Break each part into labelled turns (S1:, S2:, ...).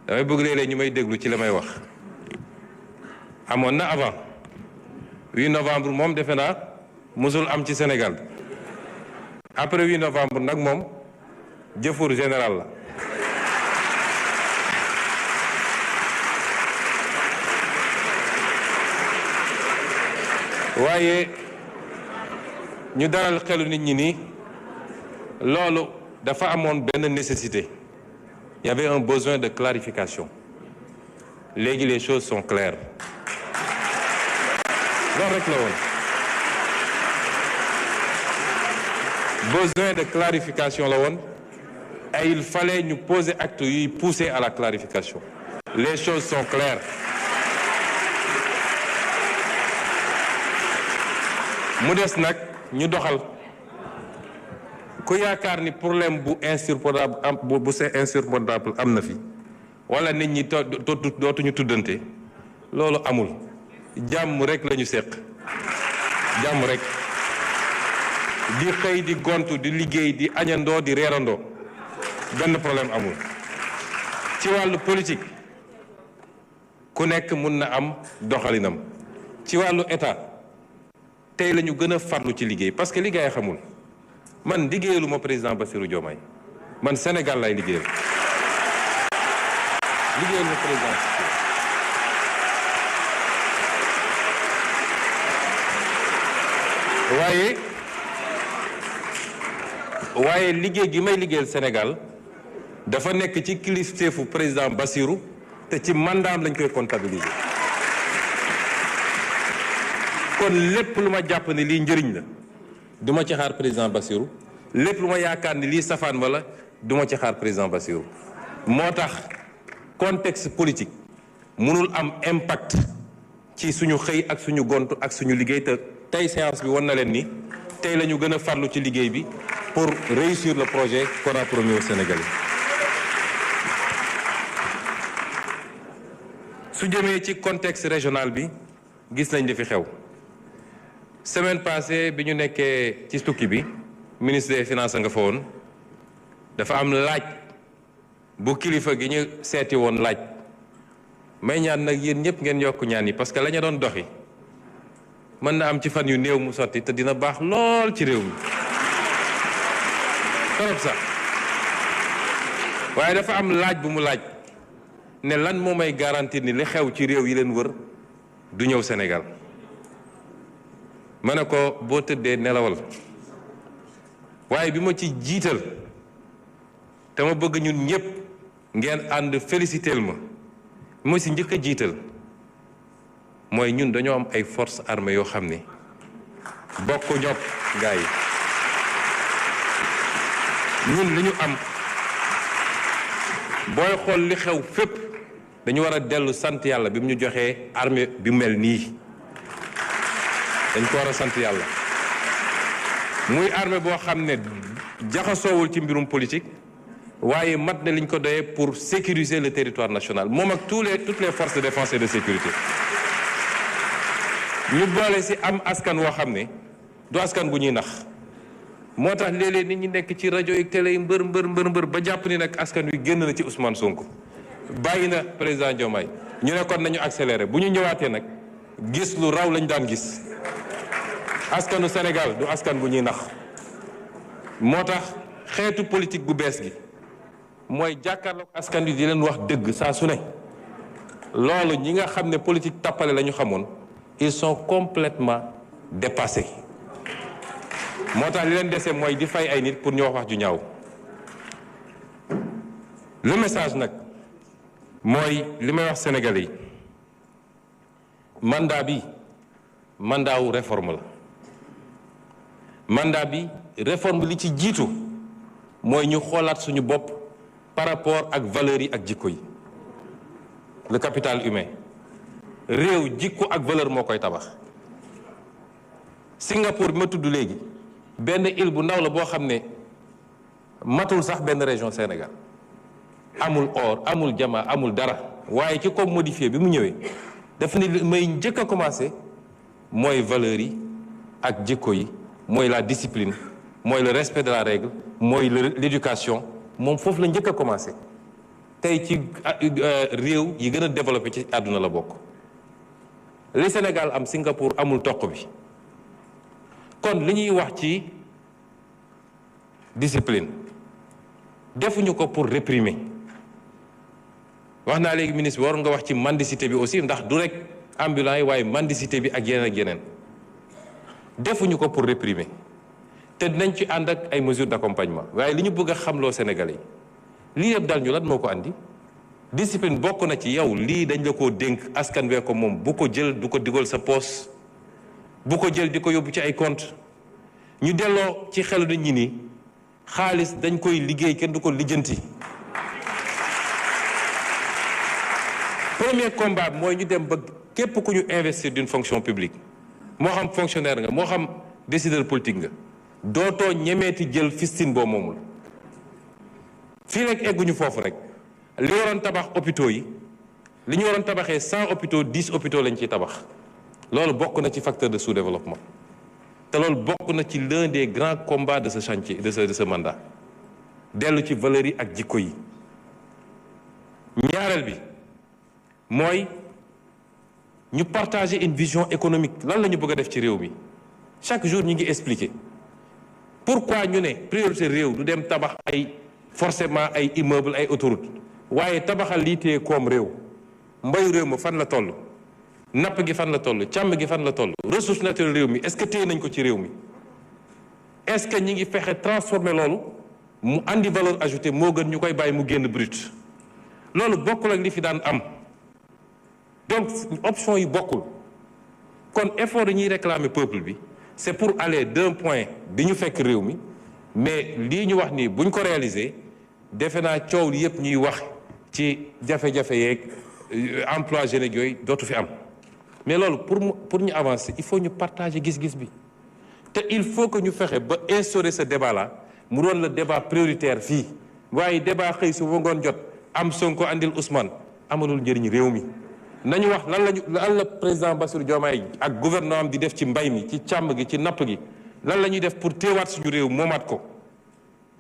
S1: damay bëgg léeg-léeg ñu may déglu ci la may wax amoon na avant 8 novembre moom defe naa musul am ci Sénégal après 8 novembre nag moom jëfur général la waaye ñu dalal xelu nit ñi ni loolu dafa amoon benn nécessité. Il y avait un besoin de clarification. Léegi les choses sont claires. loolu rek la woon. Besoin de clarification la woon et il fallait ñu poser acte yuy pousser à la clarification. Les choses sont claires. mu des nag ñu doxal. ku yaakaar ni problème bu insurmontable am bu c'est insurmontable am na fi wala nit ñi dootuñu tuddante loolu amul jàmm rek la ñu seq jàmm rek di xëy di gontu di liggéey di añandoo di reerandoo benn problème amul. ci wàllu politique ku nekk mun na am doxalinam ci wàllu état tey la ñu gën a farlu ci liggéey parce que liggéey xamul. man liggéeyalu ma président Bassirou Diomaye man Sénégal lay liggéeyal liggéeyalu ma président waaye liggéey gi may liggéeyal Sénégal dafa nekk ci kilifteefu président Bassirou te ci mandaam lañ koy comptabiliser kon lépp lu ma jàpp ne lii njëriñ la duma ci xaar président Bassirou lépp lu ma yaakaar ni lii safaan wala duma ci xaar président Bassirou moo tax contexte politique mënul am impact ci suñu xëy ak suñu gontu ak suñu liggéey te tey séance bi wan na leen ni tey la ñu gën a farlu ci liggéey bi pour réussir le projet qu'on a promis aux Sénégalais. su jëmee ci contexte régional bi gis nañ li fi xew. semaine passée bi ñu nekkee ci tukki bi ministre des finances nga fa woon dafa am laaj bu kilifa gi ñu seeti woon laaj may ñaan nag yéen ñëpp ngeen yokk ñaan yi parce que la ñu doon doxi mën na am ci fan yu néew mu sotti te dina baax lool ci réew mi torop sax waaye dafa am laaj bu mu laaj ne lan moo may garantir ni li xew ci réew yi leen wër du ñëw Sénégal. ma ne ko boo tëddee nelawal waaye bi ma ci jiital te ma bëgg ñun ñëpp ngeen ànd féliciteel ma bi ma si njëkk a jiital mooy ñun dañoo am ay forces armées yoo xam ne bokk ñopp gars yi ñun li ñu am booy xool li xew fépp dañu war a dellu sant yàlla bi mu ñu joxee armée bi mel nii. dañ ko war a sant yàlla muy armée boo xam ne jaxasoowul ci mbirum politique waaye mat na liñ ko doyee pour sécuriser le territoire national moom ak toutes les forces de défense et de sécurité ñu boole si am askan woo xam ne du askan gu ñuy nax moo tax léeg-léeg nit ñi nekk ci rajo yi télé yi mbër ba jàpp ni nag askan wi génn na ci Ousmane Sonko bàyyi na président Diomaye ñu ne kon nañu accéléré bu ñu ñëwaatee nag gis lu raw lañ daan gis. askanu Sénégal du askan bu ñuy nax moo tax xeetu politique gu bees gi mooy jàkkaarloog askan wi di leen wax dëgg saa su ne loolu ñi nga xam ne politique tappale la ñu xamoon ils sont complètement dépassés moo tax li leen dese mooy di fay ay nit pour ñu wax ju ñaaw. le message nag mooy li may wax Sénégalais yi mandat bi mandat wu réforme la. mandat bi réforme li ci jiitu mooy ñu xoolaat suñu bopp par rapport ak valeurs yi ak jikko yi le capital humain réew jikko ak valeur moo koy tabax. Singapour bi ma tudd léegi benn île bu ndaw la boo xam ne matul sax benn région Sénégal amul or amul jama amul dara waaye ki ko modifié bi mu ñëwee dafa ne may njëkk a commencé mooy valeurs yi ak jikko yi. mooy la discipline mooy le respect de la règle mooy l'éducation moom foofu la njëkk a commencé tey ci réew yi gën a développé ci àdduna la bokk. li Sénégal am Singapour amul toq bi. kon li ñuy wax ci discipline defuñu ko pour réprimer wax naa léegi ministre bi waroon nga wax ci mendicité bi aussi ndax du rek ambulant yi waaye mendicité bi ak yeneen ak yeneen defuñu ko pour réprimer te dinañ ci ànd ak ay mesures d'accompagnement waaye li ñu bëgg a xamloo Sénégalais yi lii yëpp dal ñu lan moo ko andi discipline bokk na ci yow lii dañ la koo dénk askan wee ko moom bu ko jël du ko digal sa poos bu ko jël di ko yóbbu ci ay compte ñu delloo ci xelu nit ñi ni xaalis dañ koy liggéey kenn du ko lijjanti. Premier combat mooy ñu dem ba képp ku ñu investir d'une fonction publique moo xam fonctionnaire nga moo xam décideur politique nga dootoo ñemeeti jël fistine boo moomul. fii rek egguñu foofu rek li waroon tabax hôpitaux yi li ñu waroon tabaxee 100 hôpitaux 10 hôpitaux lañ ciy tabax. loolu bokk na ci facteur de sous-développement te loolu bokk na ci l'un des grands combats de ce chantier de ce mandat dellu ci valeurs yi ak jikko yi. ñaareel bi mooy ñu partager une vision économique lan la ñu bëgg a def ci réew mi chaque jour ñu ngi expliquer pourquoi ñu ne priorité réew du dem tabax ay forcément ay immeuble ay autoroute waaye tabaxal lii téye koom réew mbayu réew ma fan la toll. napp gi fan la toll càmm gi fan la toll ressource naturelle réew mi est-ce que téye nañ ko ci réew mi est-ce que ñi ngi fexe transformer loolu mu andi valeur ajoutée moo gën ñu koy bàyyi mu génn brut loolu bokkul ak li fi daan am donc option yi bokkul kon effort yi ñuy réclamer peuple bi c'est pour aller d'un point bi ñu fekk réew mi mais lii ñu wax nii buñ ko réaliser defe naa coow li yépp ñuy wax ci jafe-jafe yeeg emploi jeunes yooyu dootu fi am. mais loolu pour ñu avancer il faut ñu partager gis-gis bi te il faut que ñu fexe ba instaurer ce débat là mu doon le débat prioritaire fii waaye débat xëy su ba ngoon jot am Sonko andil Ousmane amalul njëriñ réew mi. nañu wax lan la président Bassirou Diomaye ak gouvernement am di def ci mbay mi ci càmm gi ci napp gi lan la ñuy def pour téewaat suñu réew moomaat ko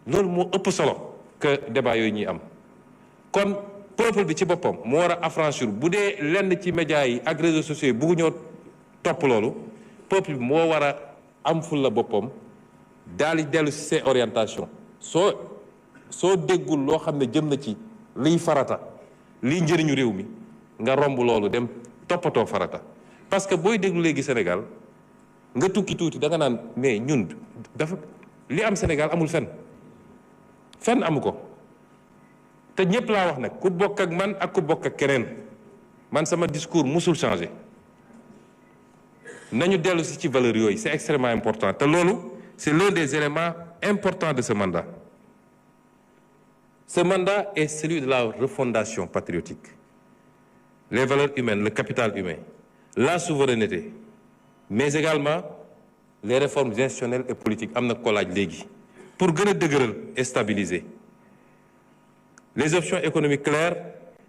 S1: loolu moo ëpp solo que débat yooyu ñuy am kon. peuple bi ci boppam moo war a affranchir bu dee lenn ci médias yi ak réseaux sociaux yi buggu ñoo topp loolu peuple bi moo war a am ful la boppam daal di dellu ci ses orientations soo déggul loo xam ne jëm na ci liy farata liy njëriñu réew mi nga romb loolu dem toppatoo farata parce que booy déglu léegi Sénégal nga tukki tuuti da nga naan mais ñun dafa li am Sénégal amul fenn amu ko. te ñëpp laa wax nag ku bokk ak man ak ku bokk ak keneen man sama discours musul changer nañu dellu si ci valeurs yooyu c'est extrêmement important te loolu c'est l'un des éléments importants de ce mandat. Ce mandat est celui de la refondation patriotique, les valeurs humaines, le capital humain, la souveraineté, mais également les réformes institutionnelles et politiques am na ko laaj léegi pour gën a dëgëral et stabiliser. Les options économiques claires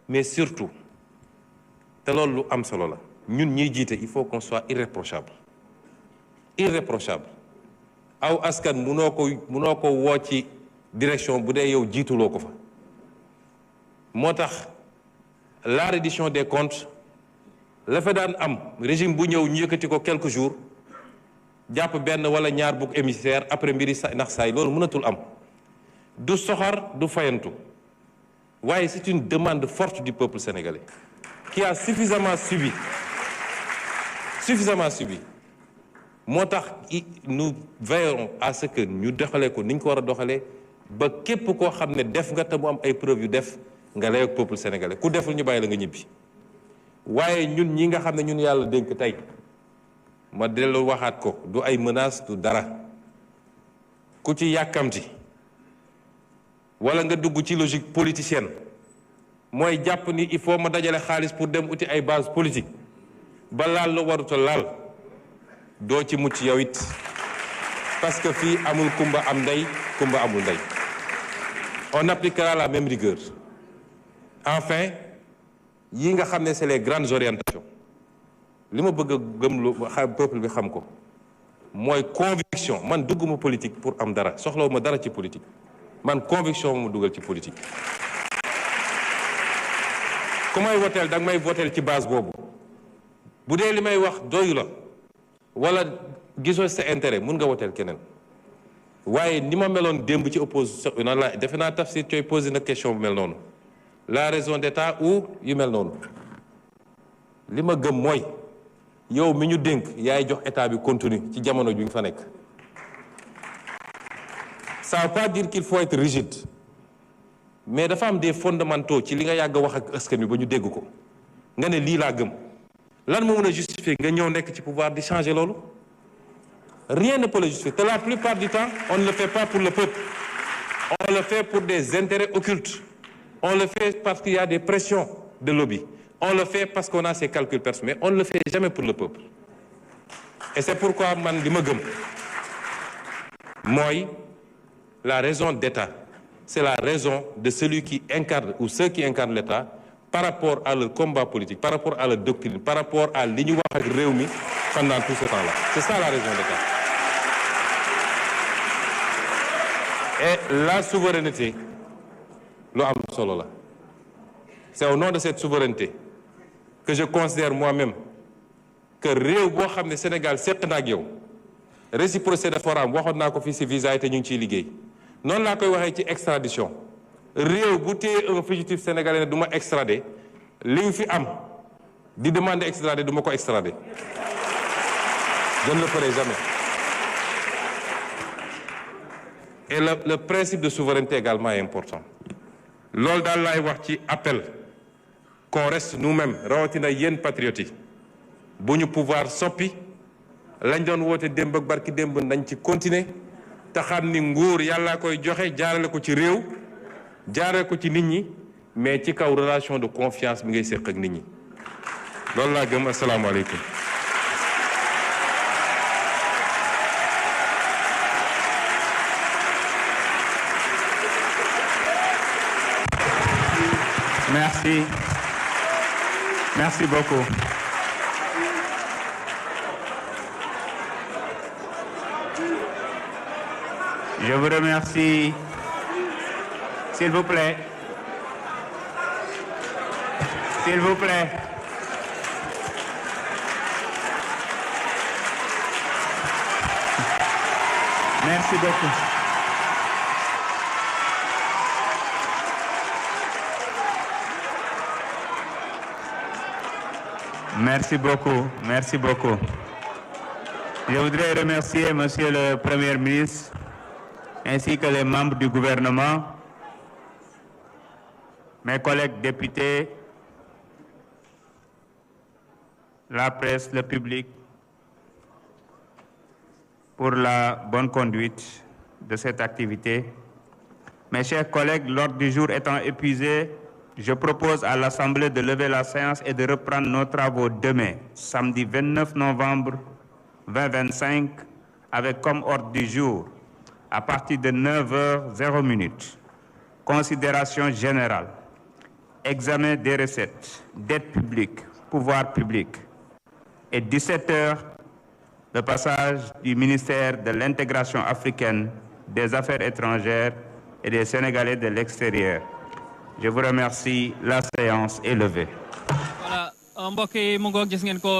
S1: mais surtout te loolu lu am solo la ñun ñiy jiite il faut qu'on soit irréprochable aw askan munoo ko woo ci direction bu dee yow jiituloo ko fa moo tax la reddition des comptes la fa daan am régime bu ñëw ñu yëkkati ko quelques jours jàpp benn wala ñaar bugg émissaire après mbiri nax saay loolu mënatul am du soxar du fayantu waaye c'est une demande forte du peuple sénégalais qui a suffisamment subi moo tax nous veillerons à ce que ñu doxalee ko ni ñu ko war a doxalee ba képp koo xam ne def nga te mu am ay preuves yu def nga lay ak peuple sénégalais ku deful ñu bàyyi la nga ñibbi waaye ñun ñi nga xam ne ñun yàlla dénk tey ma dellu waxaat ko du ay menaces du dara ku ci yàkkamti wala nga dugg ci logique politicienne mooy jàpp ni il faut ma dajale xaalis pour dem uti ay base politique ba laal la waruta laal doo ci mucc yow it parce que fii amul kumba am ndey kumba amul ndey on appliquera la même rigueur. Enfin yi nga xam ne c'est les grandes orientations li ma bëgg a gëmlu peuple bi xam ko mooy conviction man dugguma politique pour am dara soxlawuma dara ci politique man conviction ma dugal ci politique ku may woteel da nga may woteel ci base boobu bu dee li may wax doyu la wala gisoo sa intérêt mun nga woteel keneen waaye ni ma meloon démb ci opposition nan la defe naa Tafsir Thioye posé na question bu mel noonu la raison d'état ou yu mel noonu li ma gëm mooy yow mi ñu dénk yaay jox état bi contenu ci jamono ju ñu fa nekk ça veut pas dire qu'il faut être rigide mais dafa am des fondamentaux ci li nga yàgg wax ak askan wi ba ñu dégg ko nga ne lii laa gëm lan moo mën a justifier nga ñëw nekk ci pouvoir di changer loolu rien ne peut le justifier te la plupart du temps on ne le fait pas pour le peuple on le fait pour des intérêts occultes on le fait parce qu'il y a des pressions de lobby on le fait parce qu'on a ses calculs personnels mais on ne le fait jamais pour le peuple et c'est pourquoi man li ma gëm mooy la raison d'État c'est la raison de celui qui incarne ou ceux qui incarnent l'État par rapport à leur combat politique par rapport à leur doctrine par rapport à li ñu wax ak réew mi pendant tout ce temps-là c'est ça la raison d'État et la souveraineté lu am solo la c'est au nom de cette souveraineté que je considère moi-même que réew boo xam ne Sénégal seq na ak yow réciprocité dafa war a am waxoon naa ko fii ci visa yi te ñu ngi ciy liggéey noonu laa koy waxee ci extradition réew bu téye un fugitif sénégalais ne du ma extrader li nga fi am di demander extrader du ma ko extrader je ne le ferai jamais et le principe de souveraineté également est important loolu daal laay wax ci appel qu'on reste nous-mêmes rawatina yéen patriotes yi bu ñu pouvoir soppi lañ doon woote démb ak barki démb nañ ci continuer te xam ni nguur yàllaa koy joxe jaarale ko ci réew jaarale ko ci nit ñi mais ci kaw relation de confiance bi ngay séq ak nit ñi loolu laa gëm asalaamaaleykum.
S2: Merci. Merci beaucoup. Je vous remercie. S'il vous plaît. S'il vous plaît. Merci beaucoup. Merci beaucoup. Merci beaucoup. Je voudrais remercier Monsieur le Premier ministre ainsi que les membres du gouvernement, mes collègues députés, la presse, le public, pour la bonne conduite de cette activité. Mes chers collègues, l'ordre du jour étant épuisé, je propose à l'Assemblée de lever la séance et de reprendre nos travaux demain, samedi 29 novembre 2025, avec comme ordre du jour, à partir de 9h00, considération générale, examen des recettes, dette publique, pouvoir public, et 17h, le passage du ministère de l'intégration africaine, des affaires étrangères et des Sénégalais de l'extérieur. Je vous remercie. La séance est levée.
S3: Voilà. mbokk yi mu ngoog gis ngeen ko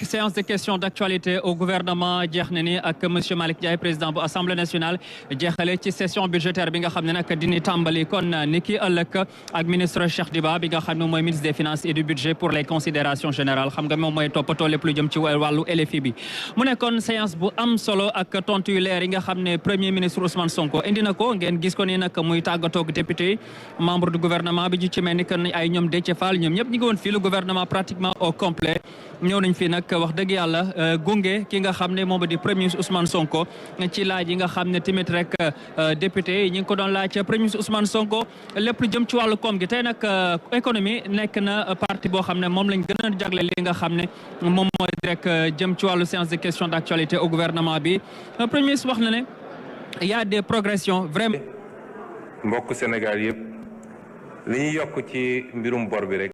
S3: séance de questions d'actualité au gouvernement jeex na ni ak monsieur Malick Ndiaye président bu assemblée nationale jeexale ci session budgétaire bi nga xam ne nag dini tàmbali kon ni ki ëllëg ak ministre Cheikh Diba bi nga xam ne mooy ministre des finances et du budget pour les considérations générales xam nga moom mooy toppatoo lépp lu jëm ci wàllu LFI bi mu nekkoon séance bu am solo ak tontu yu leer yi nga xam ne premier ministre Ousmane Sonko indi na ko ngeen gis ko ni nag muy tàggatoog député membre du gouvernement bi ci mel ni que ay ñoom Déthié Fall ñoom ñëpp ñi ngi woon fii le gouvernement pratiquement au complet ñëw nañ fi nag wax dëgg yàlla gunge ki nga xam ne moom di premier ministre Ousmane Sonko ci laaj yi nga xam ne tamit rek député yi ñi ngi ko doon laaj premier ministre Ousmane Sonko lépp lu jëm ci wàllu koom gi tey nag économie nekk na partie boo xam ne moom lañ gën a jagle li nga xam ne moom mooy rek jëm ci wàllu séance de questions d'actualité au gouvernement bi premier ministre wax na ne il y a des progressions vraiment.
S1: mbokk Sénégal yëpp li ñuy yokk ci mbirum bor bi rek.